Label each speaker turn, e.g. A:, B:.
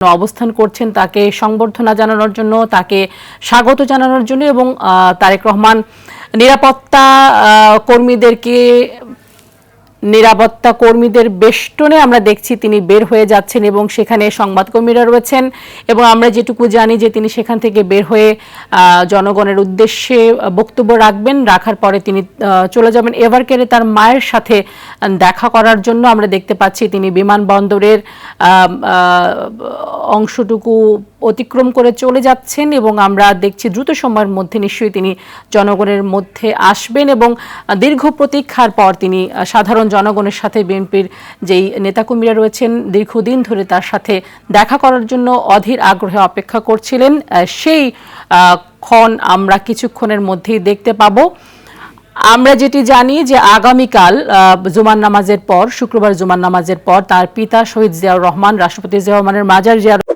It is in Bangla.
A: অবস্থান করছেন তাকে সংবর্ধনা জানানোর জন্য, তাকে স্বাগত জানানোর জন্য এবং তারেক রহমান নিরাপত্তা কর্মীদের বেষ্টনে আমরা দেখছি তিনি বের হয়ে যাচ্ছেন এবং সেখানে সংবাদকর্মীরা রয়েছেন এবং আমরা যেটুকু জানি যে তিনি সেখান থেকে বের হয়ে জনগণের উদ্দেশ্যে বক্তব্য রাখবেন, রাখার পরে তিনি চলে যাবেন এভারকেয়ারে তার মায়ের সাথে দেখা করার জন্য। আমরা দেখতে পাচ্ছি তিনি বিমানবন্দরের অংশটুকু অতিক্রম করে চলে যাচ্ছেন এবং আমরা দেখছি দ্রুত সময়ের মধ্যে নিশ্চয়ই তিনি জনগণের মধ্যে আসবেন এবং দীর্ঘ প্রতীক্ষার পর তিনি সাধারণ জনগণের সাথে বিএনপির যেই নেতাকর্মীরা রয়েছেন দীর্ঘদিন ধরে তার সাথে দেখা করার জন্য অধীর আগ্রহে অপেক্ষা করছিলেন, সেই ক্ষণ আমরা কিছুক্ষণের মধ্যেই দেখতে পাবো। আমরা যেটি জানি যে আগামীকাল জুমার নামাজের পর, শুক্রবার জুমার নামাজের পর তার পিতা শহীদ জিয়াউর রহমান, রাষ্ট্রপতি জিয়াউর রহমানের মাজার জিয়ারত